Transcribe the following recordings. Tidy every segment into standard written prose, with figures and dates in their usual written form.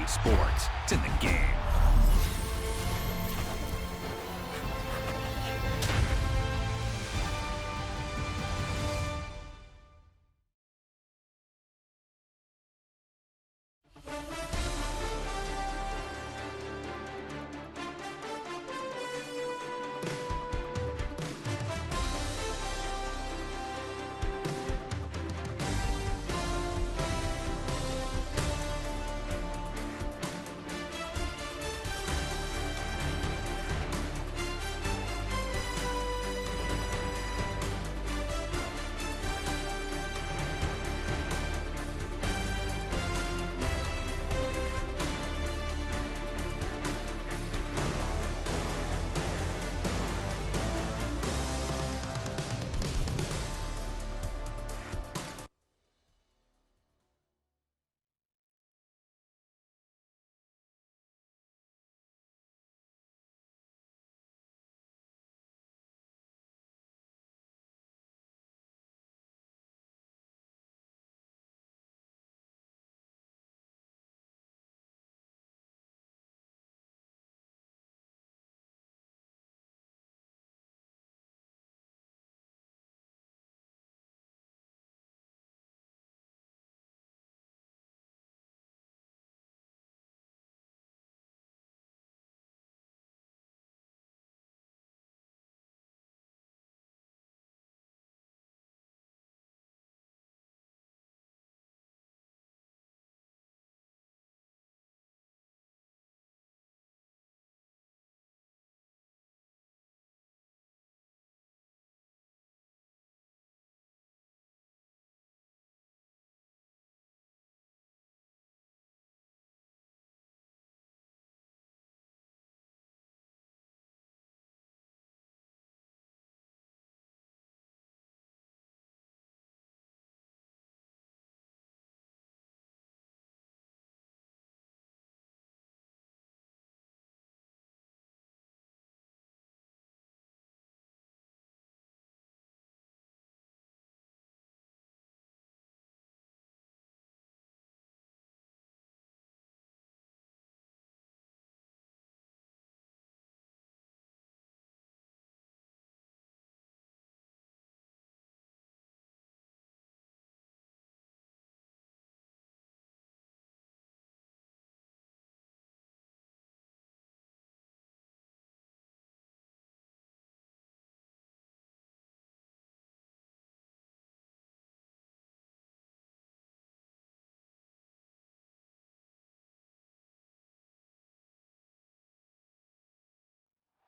sports. It's in the game.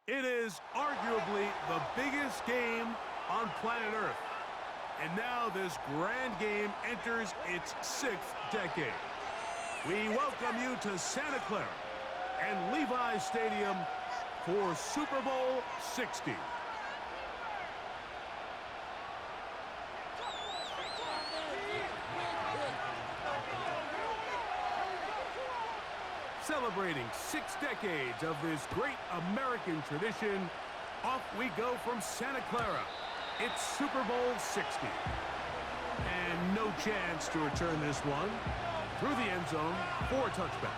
It is arguably the biggest game on planet Earth. And now this grand game enters its 6th decade. We welcome you to Santa Clara and Levi Stadium for Super Bowl 60. Celebrating 6 decades of this great American tradition, off we go from Santa Clara. It's Super Bowl 60. And no chance to return this one through the end zone for a touchback.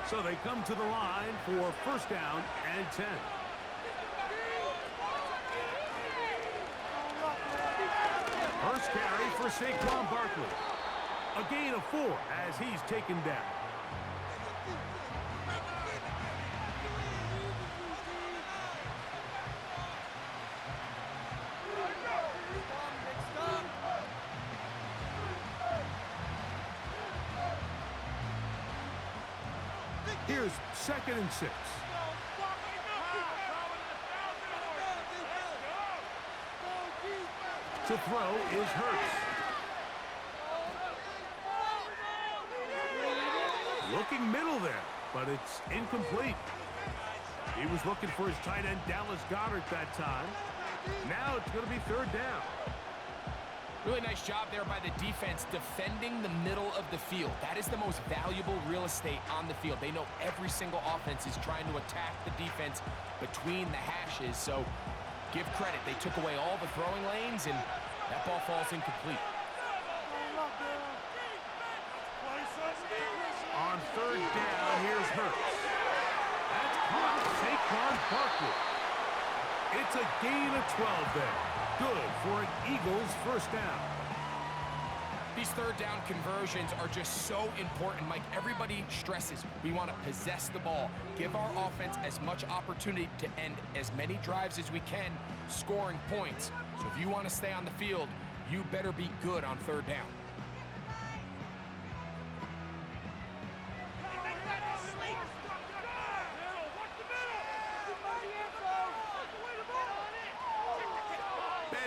So they come to the line for first down and 10. First carry for Saquon Barkley. A gain of 4 as he's taken down. Here's 2nd and 6. To throw is Hurts. Looking middle there, but it's incomplete. He was looking for his tight end, Dallas Goedert, that time. Now it's going to be 3rd down. Really nice job there by the defense defending the middle of the field. That is the most valuable real estate on the field. They know every single offense is trying to attack the defense between the hashes. So give credit. They took away all the throwing lanes, and that ball falls incomplete. On third down, here's Hurts. That's caught Saquon Barkley. It's a gain of 12 there. Good for an Eagles first down. These third down conversions are just so important, Mike. Everybody stresses we want to possess the ball, give our offense as much opportunity to end as many drives as we can, scoring points. So if you want to stay on the field, you better be good on third down.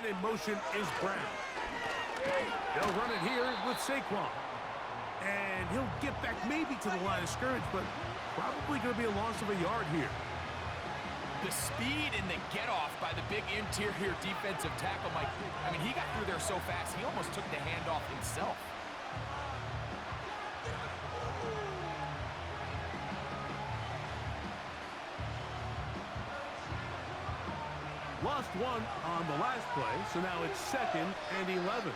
In motion is Brown. They'll run it here with Saquon. And he'll get back maybe to the line of scrimmage, but probably going to be a loss of a yard here. The speed and the get-off by the big interior defensive tackle, Mike. I mean, he got through there so fast, he almost took the handoff himself. Lost one on the last play, so now it's 2nd and 11.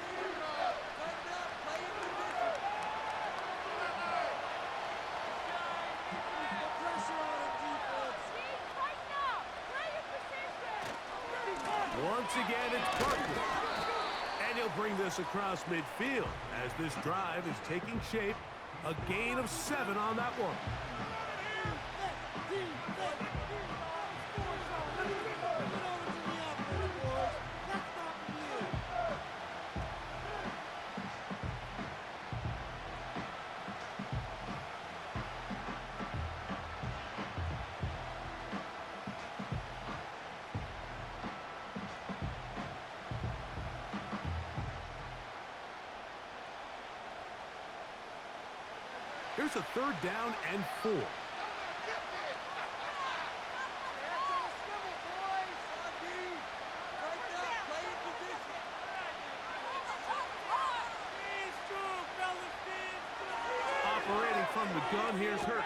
Once again, it's Barkley. And he'll bring this across midfield as this drive is taking shape. A gain of 7 on that one. Here's a 3rd down and 4. Operating from the gun, here's Hurts.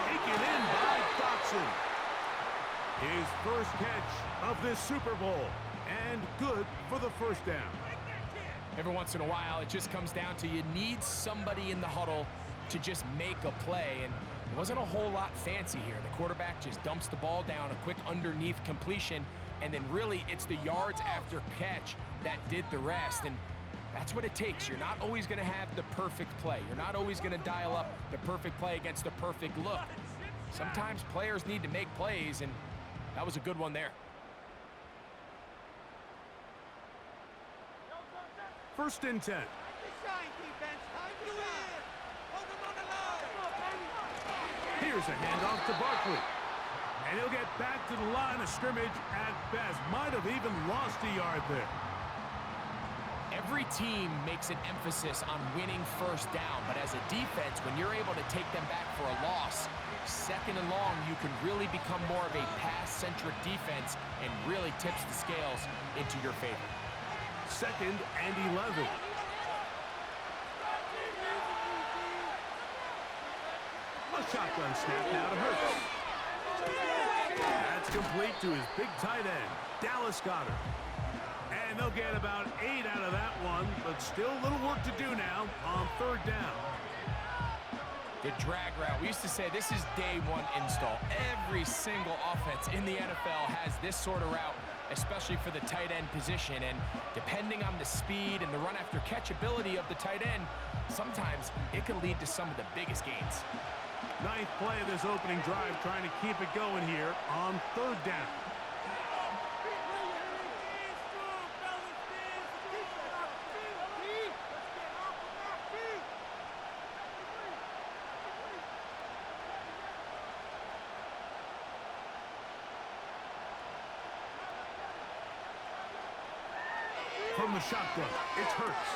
Taken in by Dotson. His first catch of this Super Bowl. And good for the first down. Every once in a while, it just comes down to you need somebody in the huddle to just make a play, and it wasn't a whole lot fancy here. The quarterback just dumps the ball down, a quick underneath completion, and then really it's the yards after catch that did the rest, and that's what it takes. You're not always going to have the perfect play. You're not always going to dial up the perfect play against the perfect look. Sometimes players need to make plays, and that was a good one there. 1st and 10. Here's a handoff to Barkley. And he'll get back to the line of scrimmage at best. Might have even lost a yard there. Every team makes an emphasis on winning first down, but as a defense, when you're able to take them back for a loss, 2nd and long, you can really become more of a pass-centric defense and really tips the scales into your favor. 2nd and 11. A shotgun snap now to Hurts. That's complete to his big tight end, Dallas Goedert. And they'll get about 8 out of that one, but still a little work to do now on 3rd down. The drag route. We used to say this is day one install. Every single offense in the NFL has this sort of route, especially for the tight end position. And depending on the speed and the run after catch ability of the tight end, sometimes it can lead to some of the biggest gains. 9th play of this opening drive, trying to keep it going here on 3rd down. From the shotgun, it's Hurts.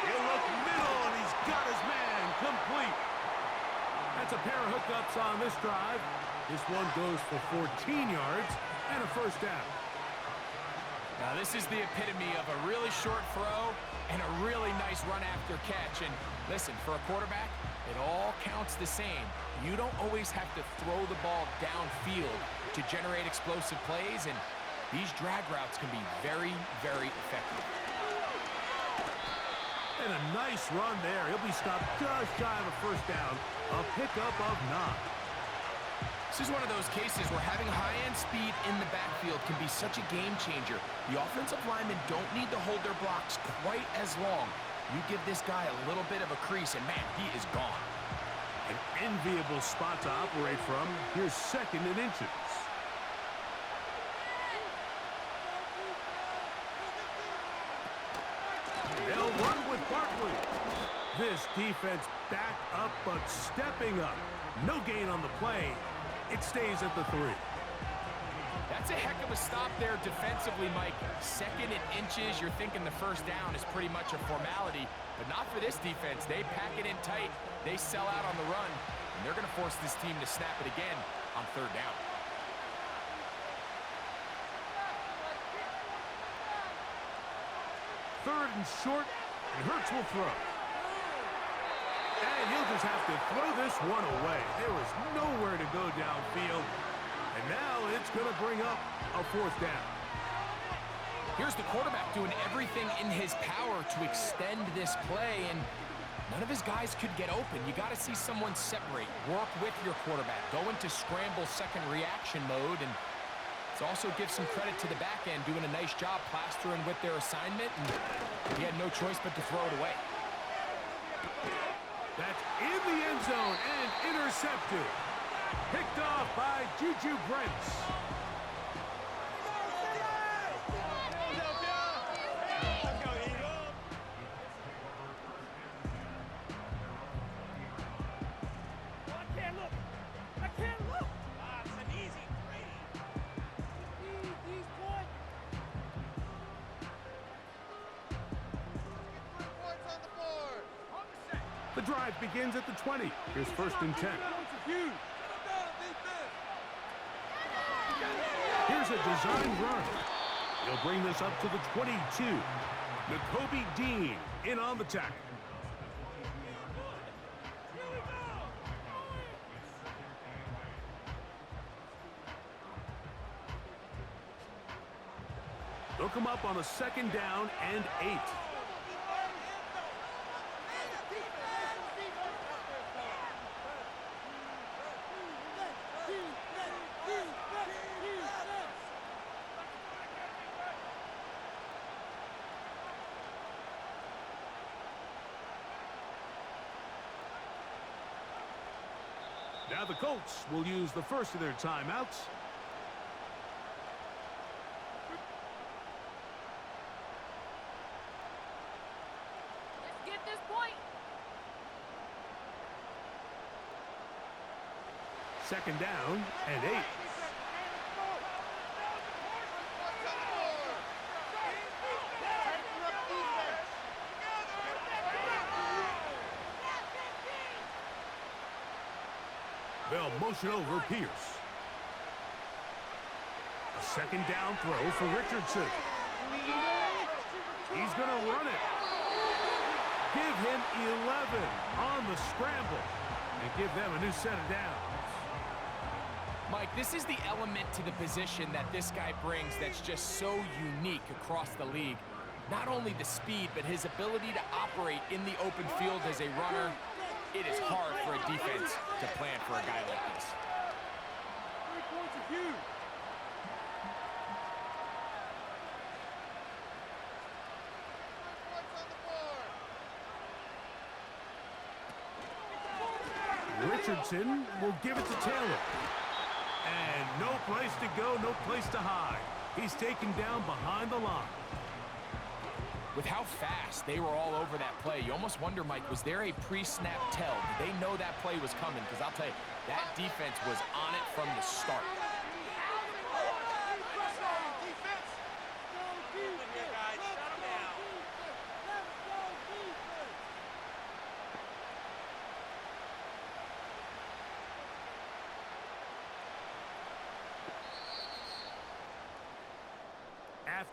He'll look middle, and he's got his man complete. That's a pair of hookups on this drive. This one goes for 14 yards and a first down. Now, this is the epitome of a really short throw and a really nice run after catch. And listen, for a quarterback, it all counts the same. You don't always have to throw the ball downfield to generate explosive plays, and these drag routes can be very, very effective. And a nice run there. He'll be stopped just shy of a first down. A pickup of 9. This is one of those cases where having high-end speed in the backfield can be such a game changer. The offensive linemen don't need to hold their blocks quite as long. You give this guy a little bit of a crease, and man, he is gone. An enviable spot to operate from. Here's 2nd and inches. They'll run with Barkley. This defense backed up, but stepping up. No gain on the play. It stays at the 3. That's a heck of a stop there defensively, Mike. 2nd and inches, you're thinking the first down is pretty much a formality, but not for this defense. They pack it in tight, they sell out on the run, and they're going to force this team to snap it again on 3rd down. Third and short, and Hurts will throw. And he'll just have to throw this one away. There was nowhere to go downfield. And now it's going to bring up a 4th down. Here's the quarterback doing everything in his power to extend this play, and none of his guys could get open. You got to see someone separate, work with your quarterback, go into scramble second reaction mode, and let's also give some credit to the back end doing a nice job plastering with their assignment, and he had no choice but to throw it away. That's in the end zone and intercepted. Picked off by Juju Brents. I can't look. It's an easy Brady. These points. The drive begins at the 20. Here's 1st and 10. Here's a design run. He'll bring this up to the 22. Nakobe Dean in on the tackle. They'll come up on a 2nd down and 8. Now the Colts will use the first of their timeouts. Let's get this point. 2nd down and 8. They'll motion over Pierce. A 2nd down throw for Richardson. He's going to run it. Give him 11 on the scramble and give them a new set of downs. Mike, this is the element to the position that this guy brings that's just so unique across the league. Not only the speed, but his ability to operate in the open field as a runner. It is hard for a defense to plan for a guy like this. 3 points are huge. Richardson will give it to Taylor. And no place to go, no place to hide. He's taken down behind the line. With how fast they were all over that play, you almost wonder, Mike, was there a pre-snap tell? Did they know that play was coming? Because I'll tell you, that defense was on it from the start.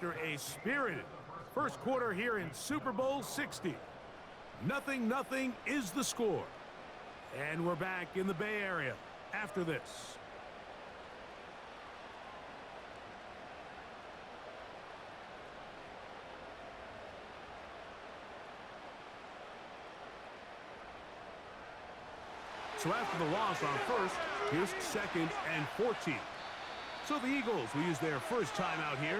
after a spirited first quarter here in Super Bowl 60. 0-0 is the score. And we're back in the Bay Area after this. So after the loss on first, here's 2nd and 14. So the Eagles will use their first time out here.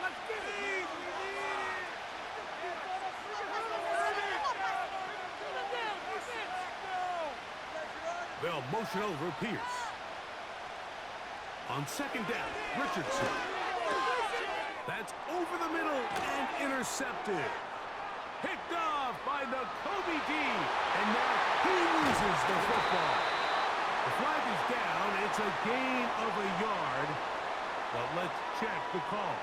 Let's get it! They'll motion over Pierce. On 2nd down, Richardson. That's over the middle and intercepted. Picked off by the Kobe D. And now he loses the football. The flag is down. It's a gain of a yard. But let's check the call.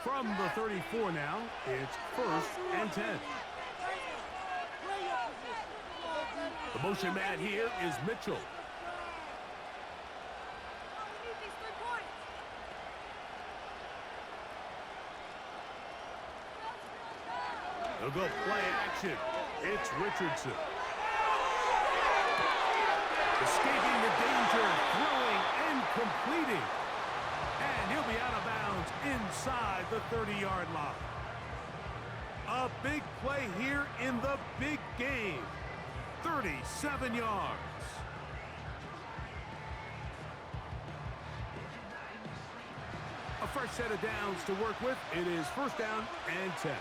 From the 34 now, it's 1st and 10. The motion man here is Mitchell. They'll go play action. It's Richardson. Escaping the danger, throwing and completing. And he'll be out of bounds inside the 30-yard line. A big play here in the big game. 37 yards. A fresh set of downs to work with. It is 1st down and 10.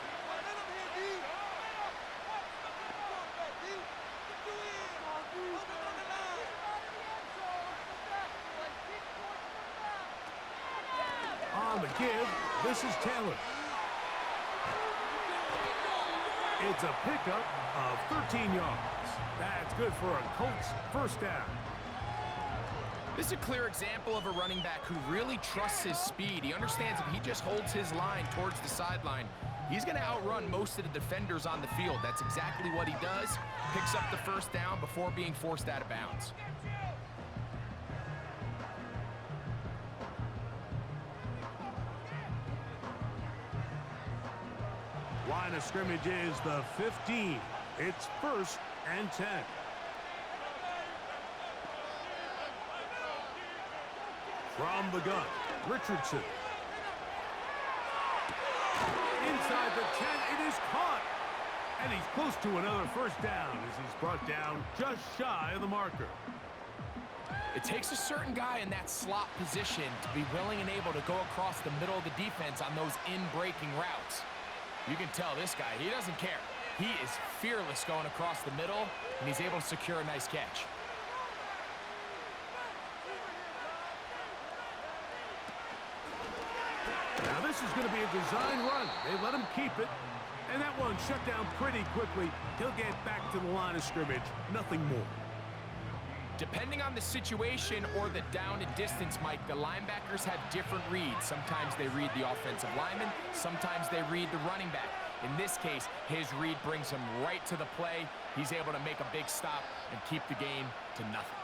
On the give, this is Taylor. It's a pickup of 13 yards. That's good for a Colts 1st down. This is a clear example of a running back who really trusts his speed. He understands if he just holds his line towards the sideline, he's going to outrun most of the defenders on the field. That's exactly what he does. Picks up the 1st down before being forced out of bounds. Line of scrimmage is the 15. It's 1st and 10. From the gun, Richardson. Inside the 10, it is caught. And he's close to another 1st down as he's brought down just shy of the marker. It takes a certain guy in that slot position to be willing and able to go across the middle of the defense on those in-breaking routes. You can tell this guy, he doesn't care. He is fearless going across the middle, and he's able to secure a nice catch. Now this is going to be a design run. They let him keep it, and that one shut down pretty quickly. He'll get back to the line of scrimmage, nothing more. Depending on the situation or the down and distance, Mike, the linebackers have different reads. Sometimes they read the offensive lineman, sometimes they read the running back. In this case, his read brings him right to the play. He's able to make a big stop and keep the game to nothing.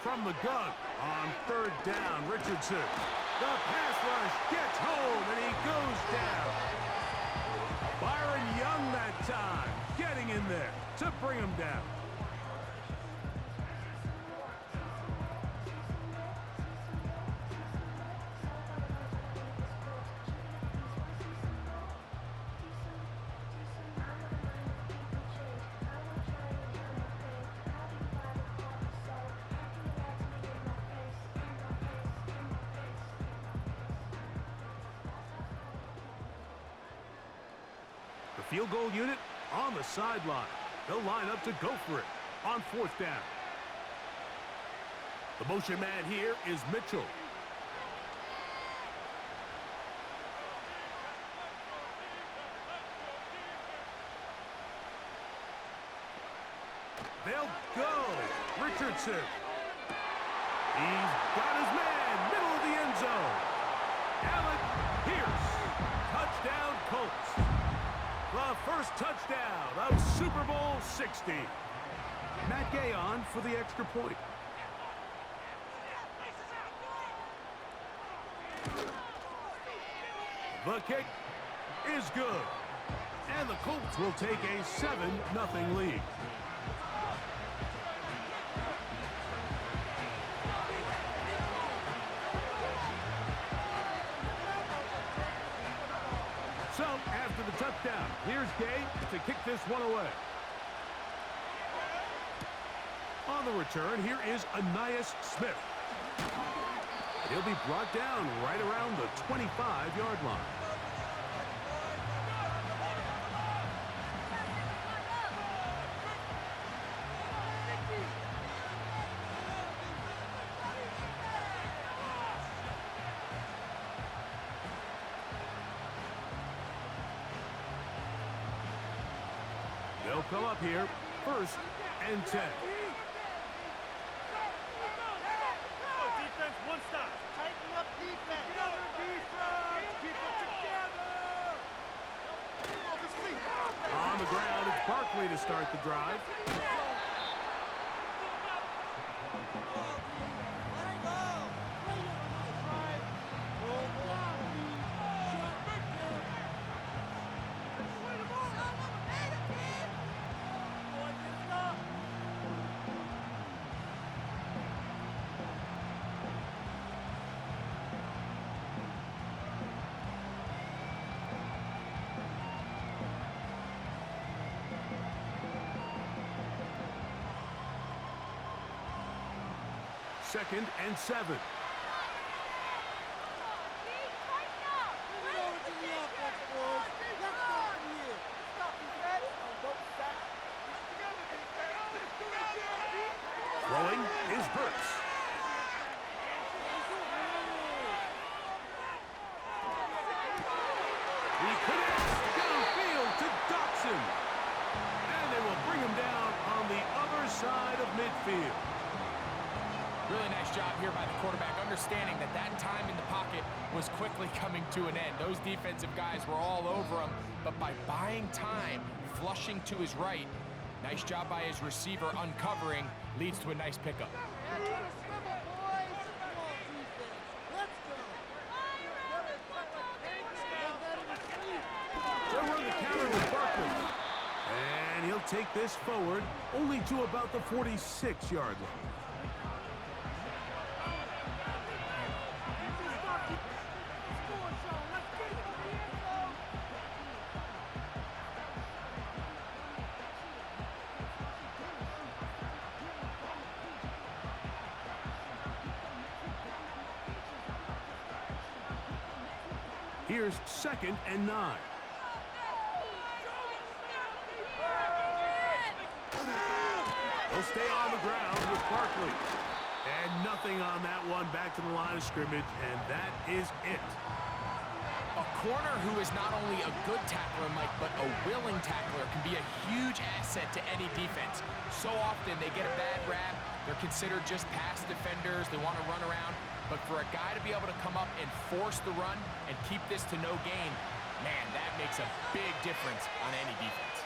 From the gun on 3rd down, Richardson. The pass rush gets home, and he goes down. Byron Young that time, getting in there to bring him down. The field goal unit on the sideline. They'll line up to go for it on 4th down. The motion man here is Mitchell. They'll go. Richardson. He's got his man, middle of the end zone. Alec Pierce. Touchdown, Colts. The first touchdown of Super Bowl 60. Matt Gay on for the extra point. The kick is good. And the Colts will take a 7-0 lead. So, after the touchdown, here's Gay to kick this one away. On the return, here is Ainias Smith. He'll be brought down right around the 25-yard line. They'll come up here, 1st and 10. Defense, one stop. Tighten up defense. Together, defense. Keep it together. On the ground, it's Barkley to start the drive. Second and 7. Throwing is Hurts. He connects downfield to Dotson. And they will bring him down on the other side of midfield. Really nice job here by the quarterback, understanding that that time in the pocket was quickly coming to an end. Those defensive guys were all over him, but by buying time, flushing to his right, nice job by his receiver uncovering, leads to a nice pickup. They'll run the counter with Barkley. And he'll take this forward only to about the 46-yard line. Here's 2nd and 9. They'll stay on the ground with Barkley. And nothing on that one, back to the line of scrimmage, and that is it. A corner who is not only a good tackler, Mike, but a willing tackler can be a huge asset to any defense. So often they get a bad rap. They're considered just pass defenders. They want to run around. But for a guy to be able to come up and force the run and keep this to no gain, man, that makes a big difference on any defense.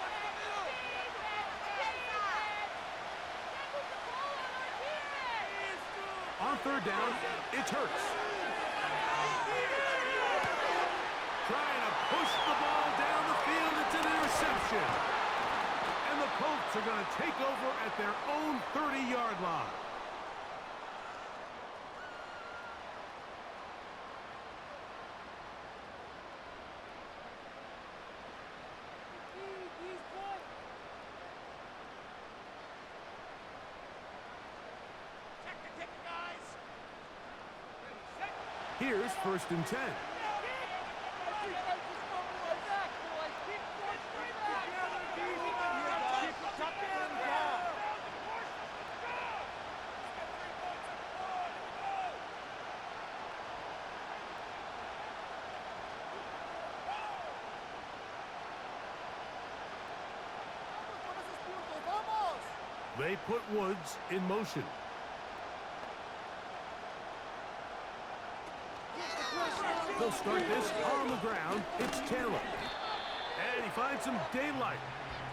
On 3rd down, it's Hurts. Trying to push the ball down the field. It's an interception. And the Colts are going to take over at their own 30-yard line. Here's 1st and 10. They put Woods in motion. They'll start this on the ground. It's Taylor. And he finds some daylight.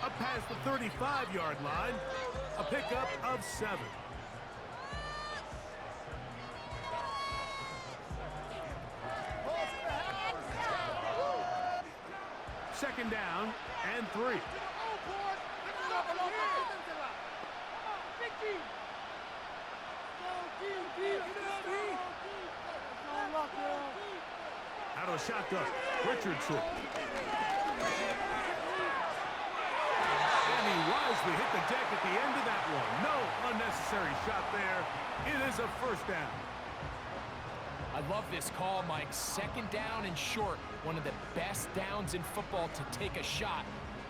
Up past the 35-yard line. A pickup of 7. Second down and 3. Out of a shotgun, Richardson. And he wisely hit the deck at the end of that one. No unnecessary shot there. It is a first down. I love this call, Mike. Second down and short. One of the best downs in football to take a shot.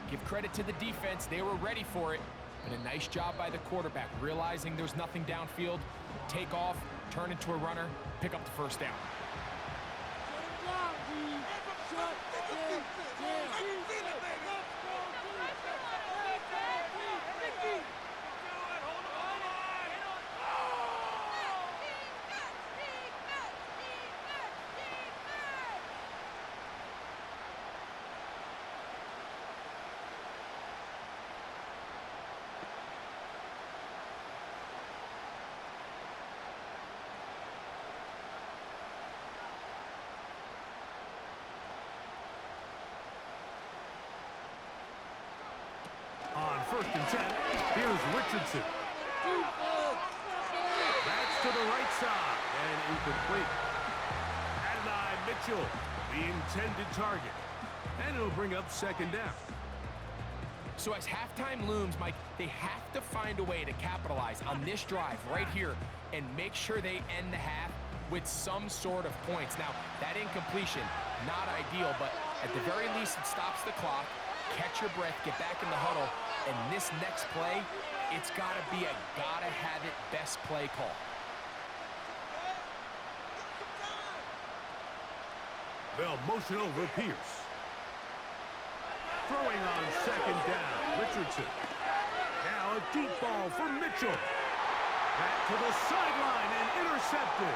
Give credit to the defense. They were ready for it. But a nice job by the quarterback, realizing there's nothing downfield. Take off, turn into a runner, pick up the first down. On first and 10, here's Richardson. That's to the right side and incomplete. Adonai Mitchell, the intended target. And it'll bring up second down. So as halftime looms, Mike, they have to find a way to capitalize on this drive right here and make sure they end the half with some sort of points. Now, that incompletion, not ideal, but at the very least, it stops the clock. Catch your breath, get back in the huddle, and this next play, it's got to be a gotta-have-it best play call. They'll motion over Pierce. Throwing on second down, Richardson. Now a deep ball for Mitchell. Back to the sideline and intercepted.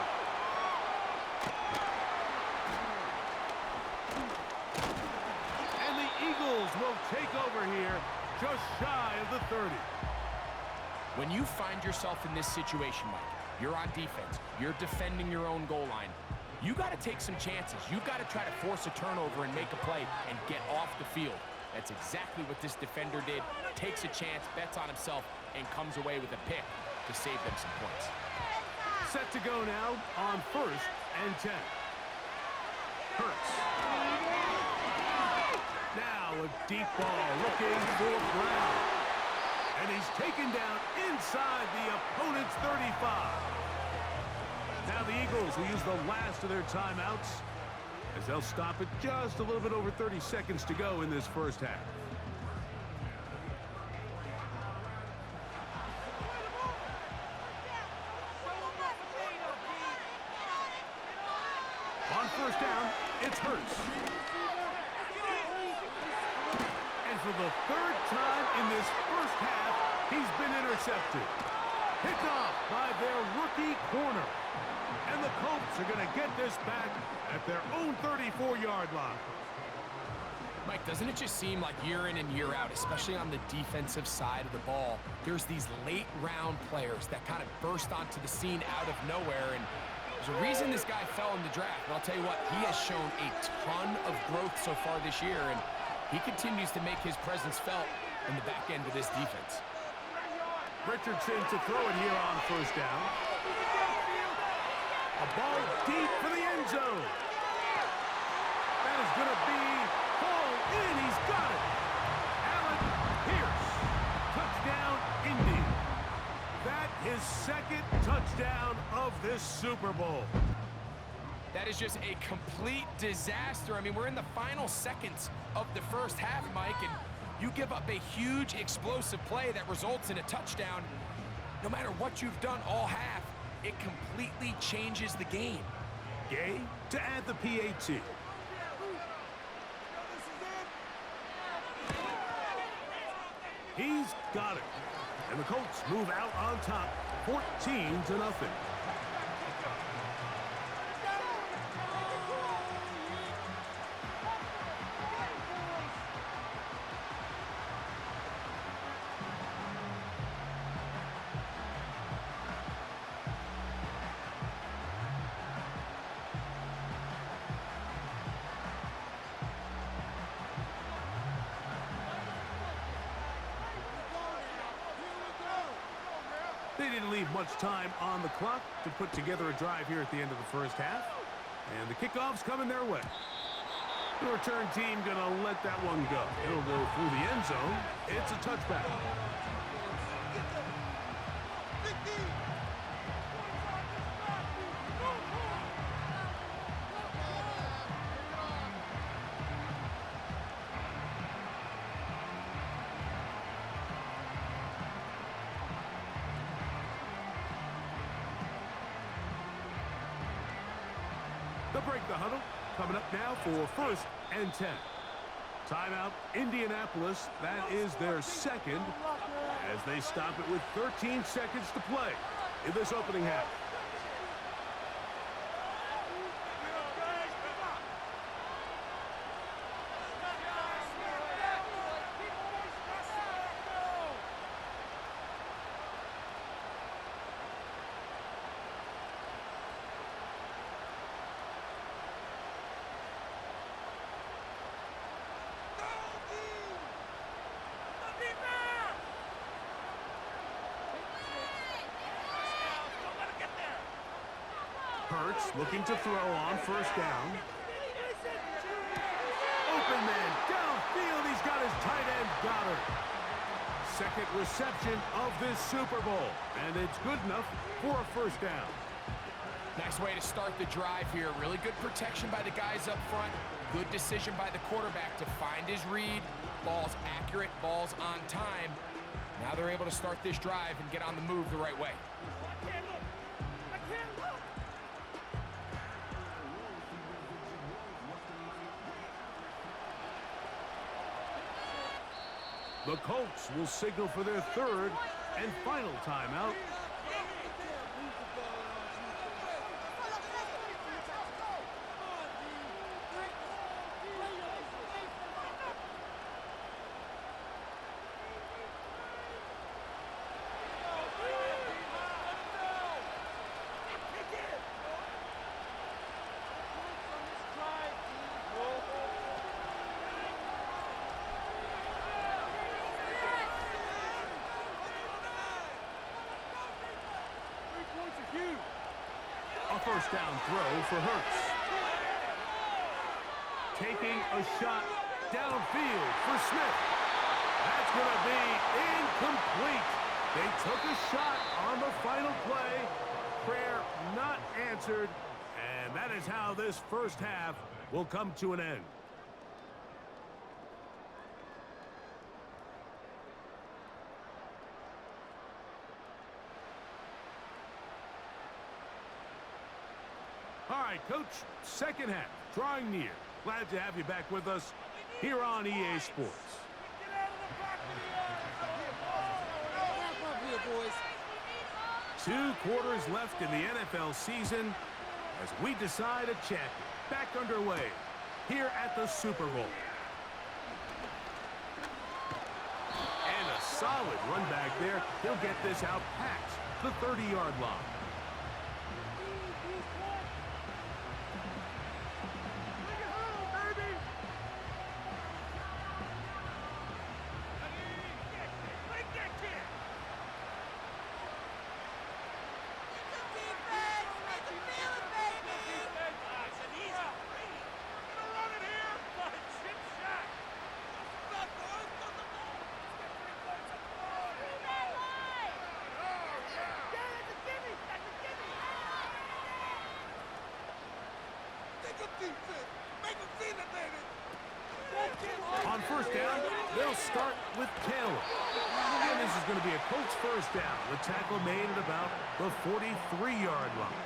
Eagles will take over here just shy of the 30. When you find yourself in this situation, Mike, you're on defense, you're defending your own goal line, you got to take some chances. You got to try to force a turnover and make a play and get off the field. That's exactly what this defender did. Takes a chance, bets on himself, and comes away with a pick to save them some points. Set to go now on first and 10. Hurts. Now a deep ball looking for Brown. And he's taken down inside the opponent's 35. Now the Eagles will use the last of their timeouts as they'll stop it just a little bit over 30 seconds to go in this first half. On first down, it's Hurts. And for the third time in this first half, he's been intercepted. Picked off by their rookie corner. And the Colts are going to get this back at their own 34-yard line. Mike, doesn't it just seem like year in and year out, especially on the defensive side of the ball, there's these late-round players that kind of burst onto the scene out of nowhere, and there's a reason this guy fell in the draft. But I'll tell you what, he has shown a ton of growth so far this year, and he continues to make his presence felt in the back end of this defense. Richardson to throw it here on first down. A ball deep for the end zone. That is going to be hauled in. He's got it. Allen Pierce. Touchdown, Indy. That is second touchdown of this Super Bowl. That is just a complete disaster. I mean, we're in the final seconds of the first half, Mike, and you give up a huge explosive play that results in a touchdown. No matter what you've done all half, it completely changes the game. Gay to add the PAT. He's got it. And the Colts move out on top, 14-0. They didn't leave much time on the clock to put together a drive here at the end of the first half. And the kickoff's coming their way. The return team going to let that one go. It'll go through the end zone. It's a touchback. They'll break the huddle. Coming up now for 1st and 10. Timeout, Indianapolis. That is their second as they stop it with 13 seconds to play in this opening half. Hurts looking to throw on 1st down. Open man downfield. He's got his tight end Goddard. Second reception of this Super Bowl. And it's good enough for a 1st down. Nice way to start the drive here. Really good protection by the guys up front. Good decision by the quarterback to find his read. Ball's accurate, ball's on time. Now they're able to start this drive and get on the move the right way. The Colts will signal for their 3rd and final timeout. A 1st down throw for Hurts. Taking a shot downfield for Smith. That's going to be incomplete. They took a shot on the final play. Prayer not answered. And that is how this first half will come to an end. All right, Coach, second half, drawing near. Glad to have you back with us here on EA Sports. Two quarters left in the NFL season as we decide a champion. Back underway here at the Super Bowl. And a solid run back there. He'll get this out past the 30-yard line. On 1st down, they'll start with Taylor. And this is going to be a Colts 1st down. The tackle made at about the 43-yard line.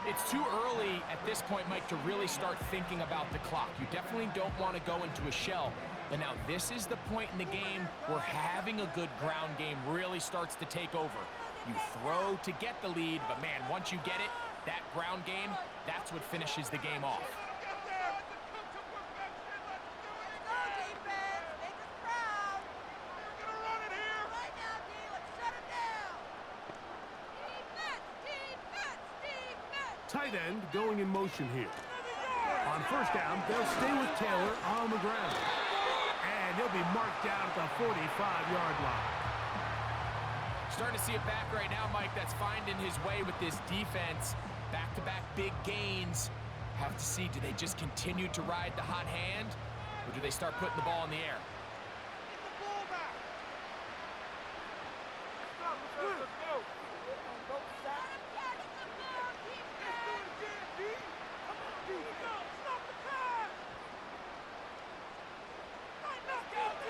It's too early at this point, Mike, to really start thinking about the clock. You definitely don't want to go into a shell. But now this is the point in the game where having a good ground game really starts to take over. You throw to get the lead, but man, once you get it, that ground game, that's what finishes the game off. Tight end going in motion here. On first down, they'll stay with Taylor on the ground. And he'll be marked down at the 45-yard line. Starting to see it back right now, Mike. That's finding his way with this defense. Back-to-back big gains. Have to see, do they just continue to ride the hot hand, or do they start putting the ball in the air?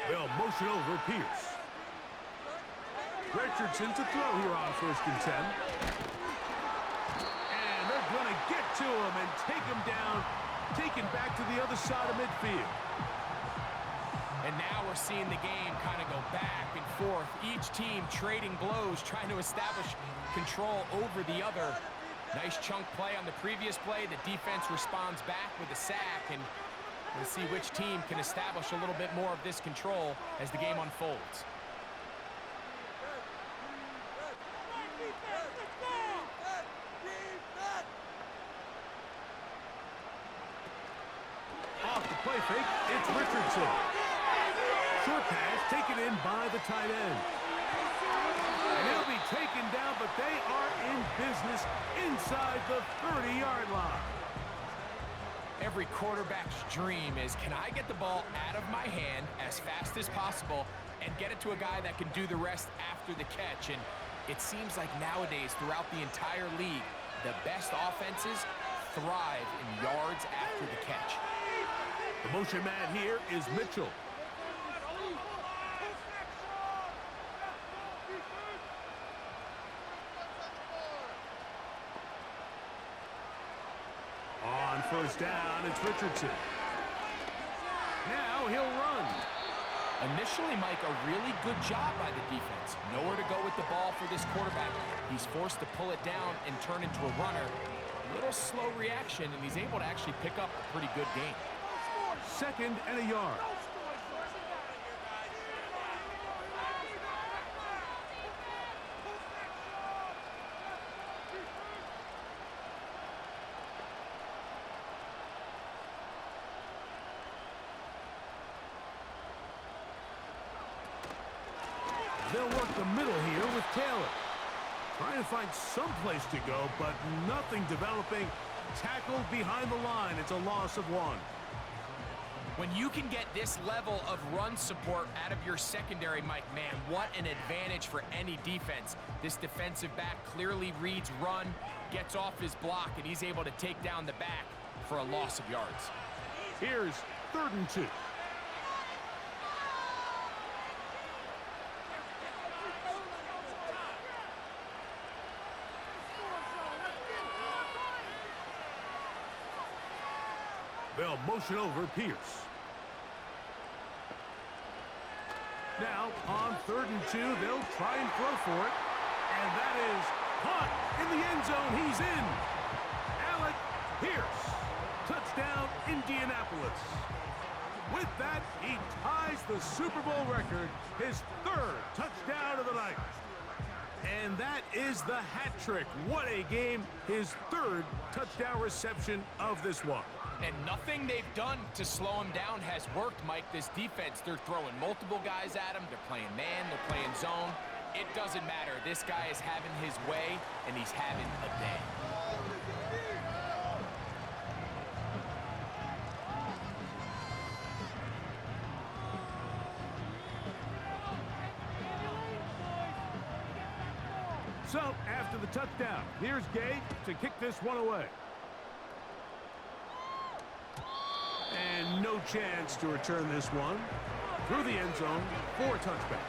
They'll motion over Pierce. Richardson to throw here on 1st and 10. And they're going to get to him and take him down, taken back to the other side of midfield. And now we're seeing the game kind of go back and forth. Each team trading blows, trying to establish control over the other. Nice chunk play on the previous play. The defense responds back with a sack, and we'll see which team can establish a little bit more of this control as the game unfolds. Off the play fake, it's Richardson. Short pass taken in by the tight end. And he'll be taken down, but they are in business inside the 30-yard line. Every quarterback's dream is, can I get the ball out of my hand as fast as possible and get it to a guy that can do the rest after the catch? And it seems like nowadays, throughout the entire league, the best offenses thrive in yards after the catch. The motion man here is Mitchell. On first down, it's Richardson. Now he'll run. Initially, Mike, a really good job by the defense. Nowhere to go with the ball for this quarterback. He's forced to pull it down and turn into a runner. A little slow reaction, and he's able to actually pick up a pretty good game. 2nd and a yard. They'll work the middle here with Taylor. Trying to find some place to go, but nothing developing. Tackled behind the line. It's a loss of 1. When you can get this level of run support out of your secondary, Mike, man, what an advantage for any defense. This defensive back clearly reads run, gets off his block, and he's able to take down the back for a loss of yards. Here's 3rd and 2. They'll motion over Pierce. Now, on 3rd and 2, they'll try and throw for it. And that is caught in the end zone. He's in. Alec Pierce. Touchdown, Indianapolis. With that, he ties the Super Bowl record, his 3rd touchdown of the night. And that is the hat trick. What a game. His 3rd touchdown reception of this one. And nothing they've done to slow him down has worked, Mike. This defense, they're throwing multiple guys at him. They're playing man, they're playing zone. It doesn't matter. This guy is having his way, and he's having a day. So, after the touchdown, here's Gay to kick this one away. And no chance to return this one through the end zone for a touchback.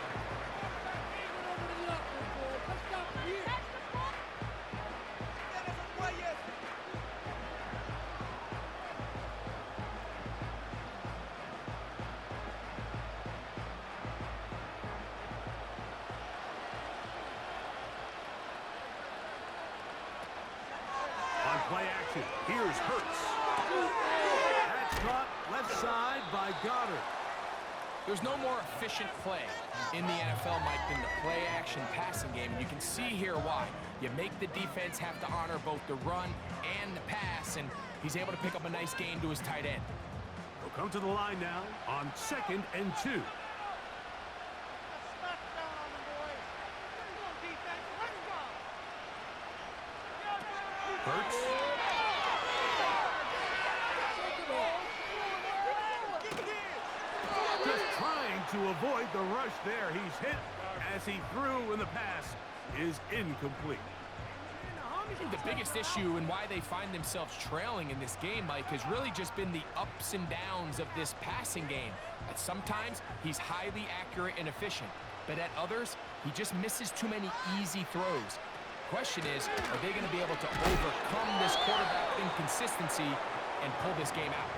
action. Here's Hurts. That's caught left side by Goddard. There's no more efficient play in the NFL, Mike, than the play-action passing game. And you can see here why. You make the defense have to honor both the run and the pass, and he's able to pick up a nice gain to his tight end. He'll come to the line now on 2nd and 2. Hurts. Just trying to avoid the rush there. He's hit as he threw, and the pass is incomplete. I think the biggest issue and why they find themselves trailing in this game, Mike, has really just been the ups and downs of this passing game. At sometimes, he's highly accurate and efficient, but at others, he just misses too many easy throws. Question is, are they going to be able to overcome this quarterback inconsistency and pull this game out?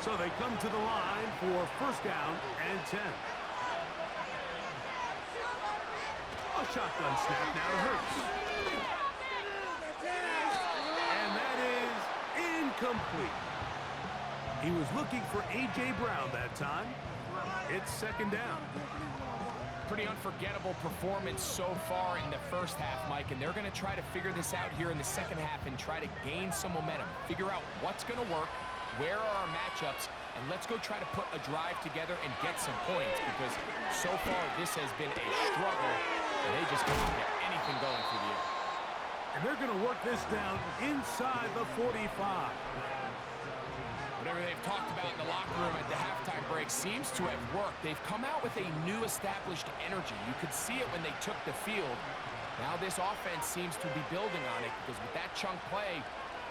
So they come to the line for 1st down and 10. A shotgun snap now to Hurts. And that is incomplete. He was looking for A.J. Brown that time. It's 2nd down. Pretty unforgettable performance so far in the first half, Mike, and they're going to try to figure this out here in the second half and try to gain some momentum, figure out what's going to work, where are our matchups, and let's go try to put a drive together and get some points, because so far this has been a struggle, and they just can't get anything going through the air. And they're going to work this down inside the 45. Whatever they've talked about in the locker room at the halftime break seems to have worked. They've come out with a new established energy. You could see it when they took the field. Now this offense seems to be building on it, because with that chunk play,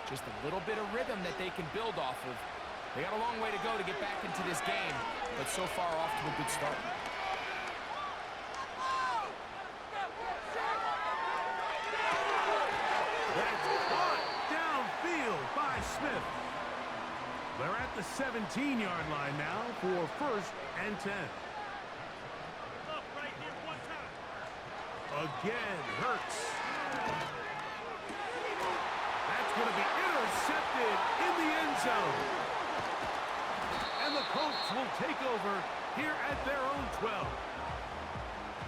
just a little bit of rhythm that they can build off of. They got a long way to go to get back into this game, but so far off to a good start. That's caught downfield by Smith. They're at the 17-yard line now for 1st and 10. Again, Hurts. That's going to be intercepted in the end zone. And the Colts will take over here at their own 12.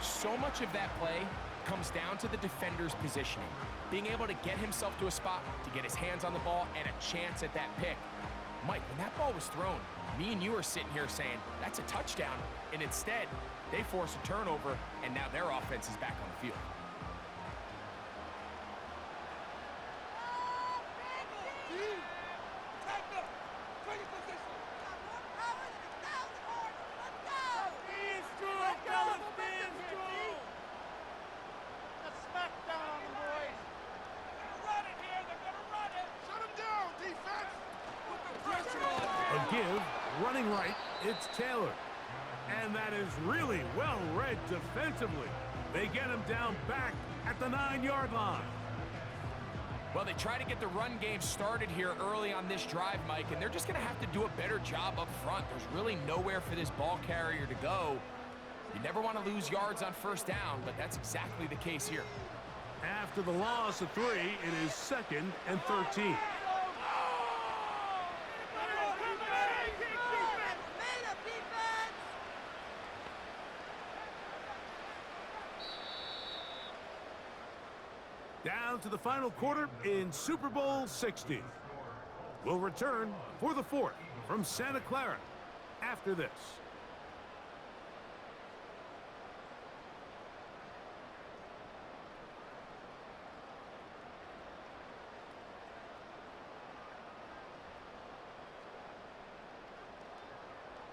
So much of that play comes down to the defender's positioning. Being able to get himself to a spot, to get his hands on the ball, and a chance at that pick. Mike, when that ball was thrown, me and you are sitting here saying, that's a touchdown, and instead, they force a turnover, and now their offense is back on the field. A give, running right, it's Taylor. And that is really well read defensively. They get him down back at the 9-yard line. Well, they try to get the run game started here early on this drive, Mike, and they're just going to have to do a better job up front. There's really nowhere for this ball carrier to go. You never want to lose yards on 1st down, but that's exactly the case here. After the loss of 3, it is 2nd and 13. Down to the final quarter in Super Bowl 60. We'll return for the 4th from Santa Clara after this.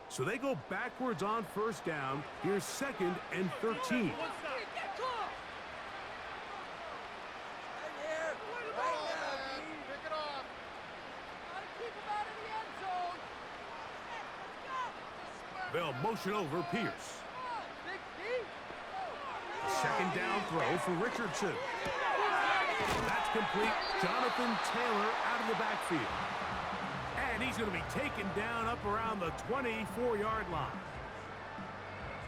So they go backwards on 1st down. Here's 2nd and 13. They'll motion over Pierce. 2nd down throw for Richardson. That's complete. Jonathan Taylor out of the backfield. And he's going to be taken down up around the 24-yard line.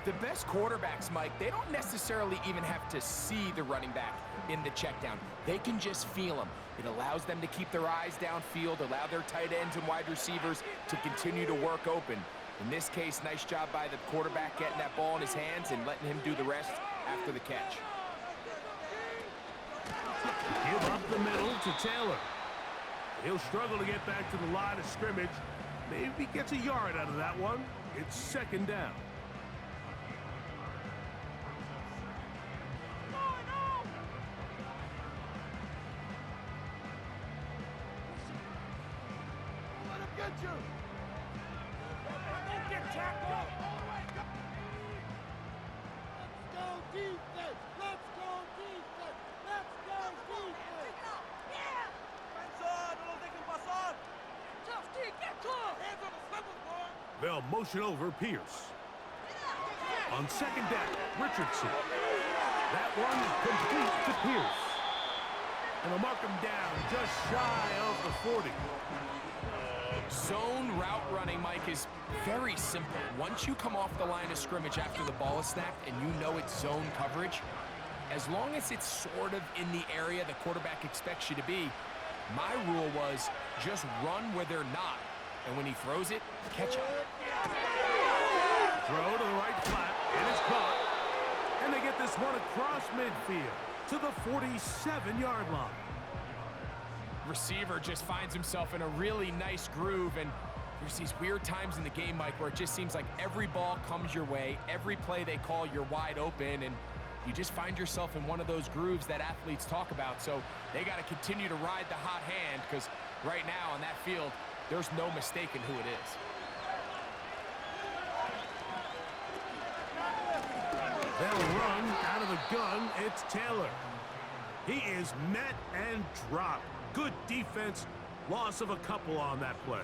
The best quarterbacks, Mike, they don't necessarily even have to see the running back in the check down. They can just feel him. It allows them to keep their eyes downfield, allow their tight ends and wide receivers to continue to work open. In this case, nice job by the quarterback getting that ball in his hands and letting him do the rest after the catch. Give up the middle to Taylor. He'll struggle to get back to the line of scrimmage. Maybe gets a yard out of that one. It's second down. Let him get you. Don't get tackled. Let's go defense. Let's go defense. Let's go defense. Yeah. Benson, no lo dejen pasar. Tough D, get close. Hands on the slippers, boy. They'll motion over Pierce. On second down, Richardson. That one complete to Pierce. And they'll mark him down just shy of the 40. Zone route running, Mike, is very simple. Once you come off the line of scrimmage after the ball is snapped and you know it's zone coverage, as long as it's sort of in the area the quarterback expects you to be, my rule was just run where they're not. And when he throws it, catch up. Throw to the right flat, and it's caught. And they get this one across midfield to the 47-yard line. Receiver just finds himself in a really nice groove, and there's these weird times in the game, Mike, where it just seems like every ball comes your way, every play they call, you're wide open, and you just find yourself in one of those grooves that athletes talk about. So they got to continue to ride the hot hand, because right now on that field, there's no mistaking who it is. They'll run out of the gun. It's Taylor. He is met and dropped. Good defense. Loss of a couple on that play.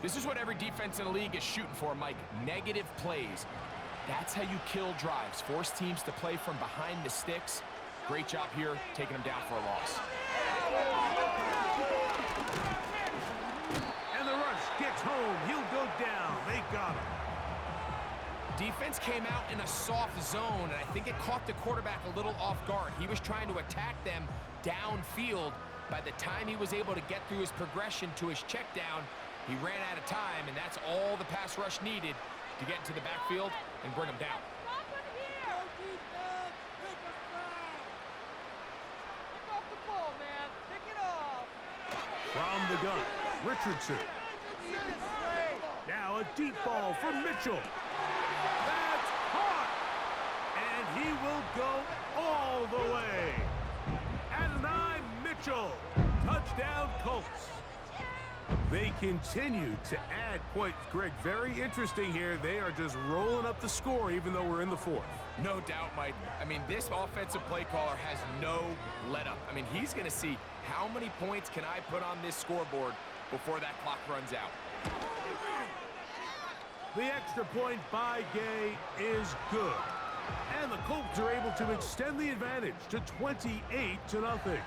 This is what every defense in the league is shooting for, Mike. Negative plays. That's how you kill drives. Force teams to play from behind the sticks. Great job here, taking them down for a loss. And the rush gets home. He'll go down. They got him. Defense came out in a soft zone, and I think it caught the quarterback a little off guard. He was trying to attack them downfield. By the time he was able to get through his progression to his check down, he ran out of time, and that's all the pass rush needed to get into the backfield and bring him down. From the gun, Richardson. Now a deep ball for Mitchell. That's caught! And he will go all the way. Adonai Mitchell. Touchdown, Colts. They continue to add points. Greg, very interesting here. They are just rolling up the score even though we're in the fourth. No doubt, Mike. I mean, this offensive play caller has no let-up. I mean, he's going to see how many points can I put on this scoreboard before that clock runs out. The extra point by Gay is good. And the Colts are able to extend the advantage to 28-0.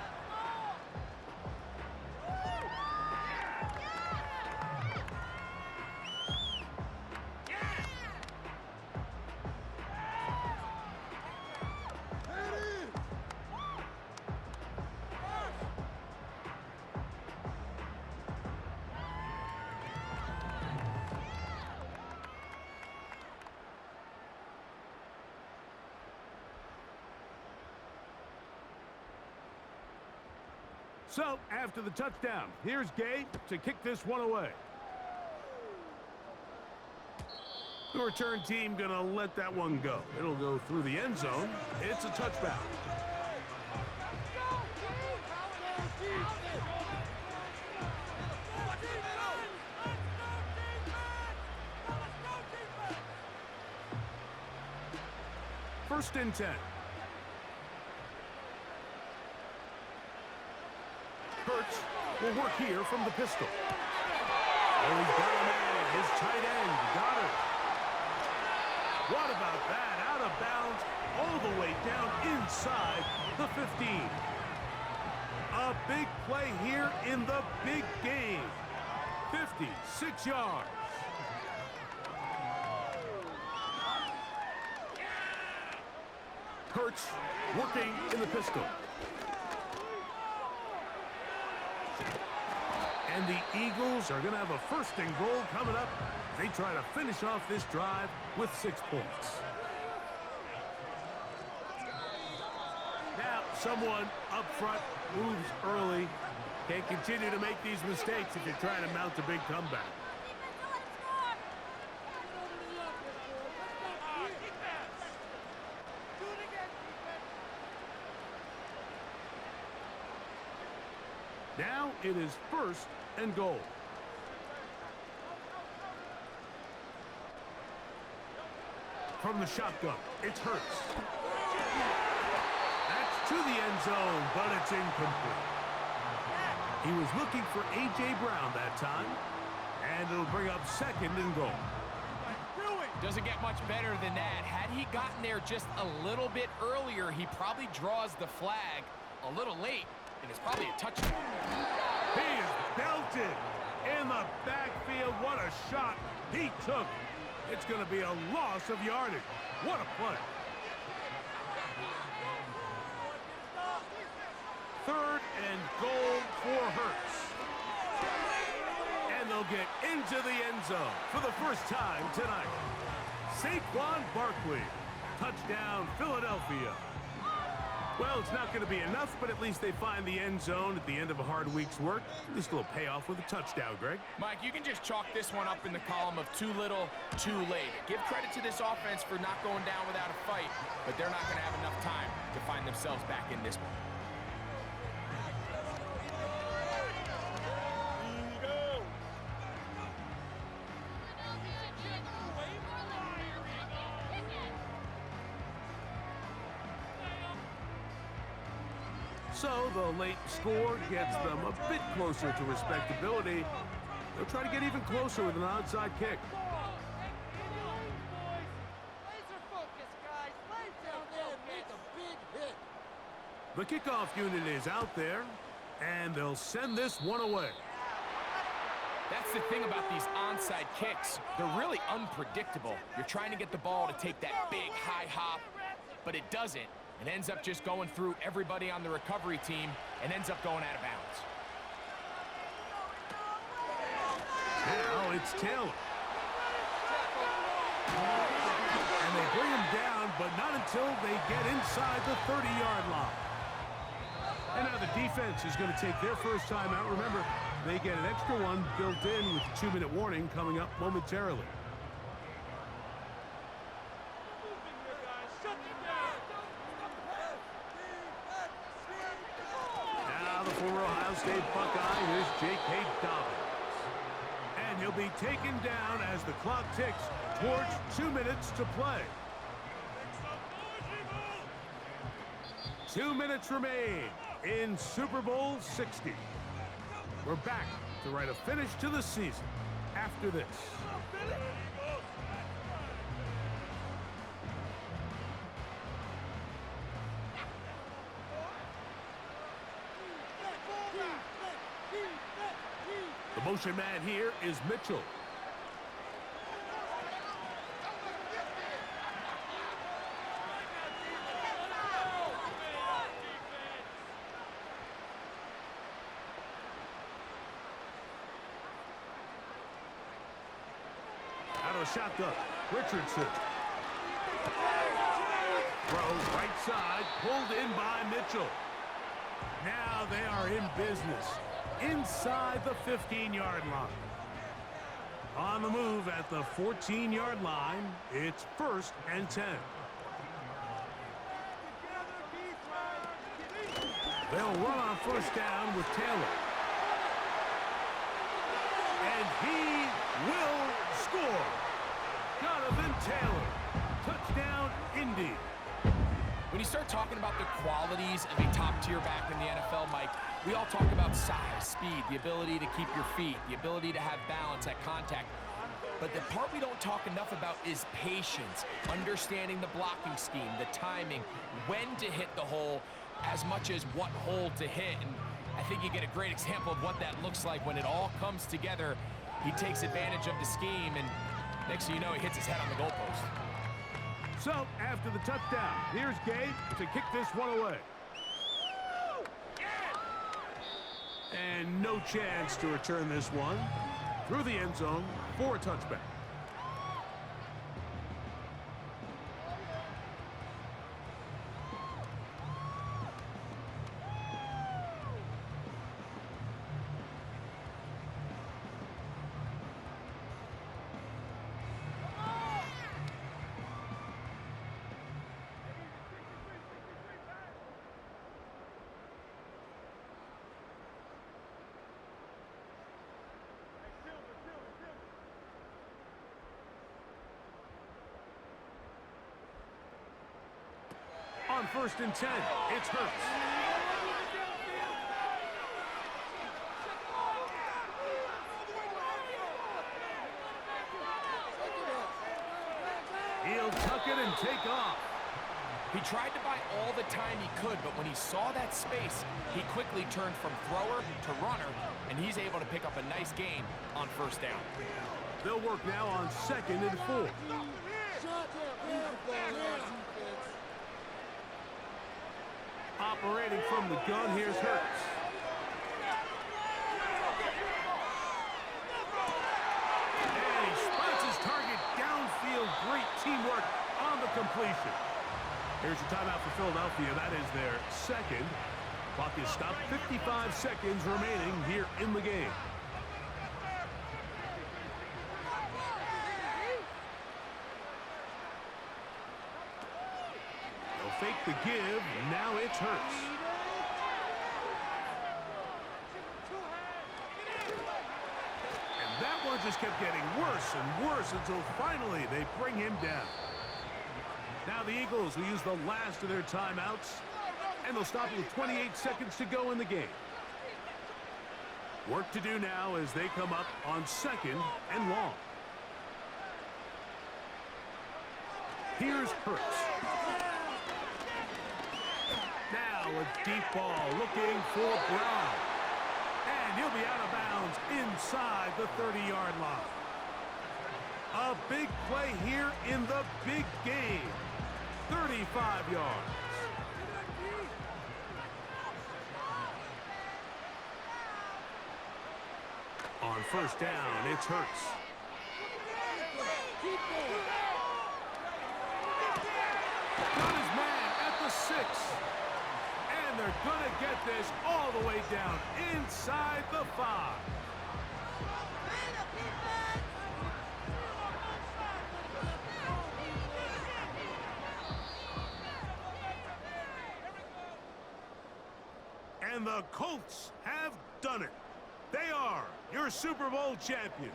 So, after the touchdown, here's Gay to kick this one away. The return team gonna let that one go. It'll go through the end zone. It's a touchback. First and 10. Hurts will work here from the pistol. Oh, he's got a man. His tight end got it. What about that? Out of bounds, all the way down inside the 15. A big play here in the big game. 56 yards. Hurts working in the pistol. And the Eagles are going to have a first and goal coming up. They try to finish off this drive with 6 points. Now, someone up front moves early. Can't continue to make these mistakes if you're trying to mount a big comeback. Now it is first and goal. From the shotgun, it's Hurts. That's to the end zone, but it's incomplete. He was looking for A.J. Brown that time, and it'll bring up second and goal. Doesn't get much better than that. Had he gotten there just a little bit earlier, he probably draws the flag a little late, and it's probably a touchdown. He is belted in the backfield. What a shot he took. It's going to be a loss of yardage. What a play. Third and goal for Hurts. And they'll get into the end zone for the first time tonight. Saquon Barkley. Touchdown, Philadelphia. Well, it's not going to be enough, but at least they find the end zone at the end of a hard week's work. At least a little payoff with a touchdown, Greg. Mike, you can just chalk this one up in the column of too little, too late. Give credit to this offense for not going down without a fight, but they're not going to have enough time to find themselves back in this one. So the late score gets them a bit closer to respectability. They'll try to get even closer with an onside kick. The kickoff unit is out there, and they'll send this one away. That's the thing about these onside kicks. They're really unpredictable. You're trying to get the ball to take that big high hop, but it doesn't. It ends up just going through everybody on the recovery team and ends up going out of bounds. Now it's Taylor. And they bring him down, but not until they get inside the 30-yard line. And now the defense is going to take their first time out. Remember, they get an extra one built in with a 2-minute warning coming up momentarily. Former Ohio State Buckeye, here's J.K. Dobbins. And he'll be taken down as the clock ticks towards 2 minutes to play. 2 minutes remain in Super Bowl 60. We're back to write a finish to the season after this. The motion man here is Mitchell. Out of the shotgun, Richardson. Throw right side, pulled in by Mitchell. Now they are in business inside the 15-yard line. On the move at the 14-yard line, it's first and 10. They'll run on first down with Taylor. And he will score. Jonathan Taylor. Touchdown, Indy. When you start talking about the qualities of a top-tier back in the NFL, Mike, we all talk about size, speed, the ability to keep your feet, the ability to have balance at contact. But the part we don't talk enough about is patience, understanding the blocking scheme, the timing, when to hit the hole, as much as what hole to hit. And I think you get a great example of what that looks like when it all comes together. He takes advantage of the scheme, and next thing you know, he hits his head on the goalpost. So, after the touchdown, here's Gabe to kick this one away. And no chance to return this one through the end zone for a touchback. On 1st and 10, it's Hurts. He'll tuck it and take off. He tried to buy all the time he could, but when he saw that space, he quickly turned from thrower to runner, and he's able to pick up a nice gain on 1st down. They'll work now on 2nd and 4. Operating from the gun, here's Hurts. And he spots his target downfield. Great teamwork on the completion. Here's your timeout for Philadelphia. That is their 2nd. Clock is stopped. 55 seconds remaining here in the game. Fake the give. Now it's Hurts. And that one just kept getting worse and worse until finally they bring him down. Now the Eagles will use the last of their timeouts, and they'll stop with 28 seconds to go in the game. Work to do now as they come up on 2nd and long. Here's Hurts. Now a deep ball looking for Brown. And he'll be out of bounds inside the 30-yard line. A big play here in the big game. 35 yards. On 1st down, it's Hurts. Got his man at the 6. And they're going to get this all the way down inside the 5. And the Colts have done it. They are your Super Bowl champions.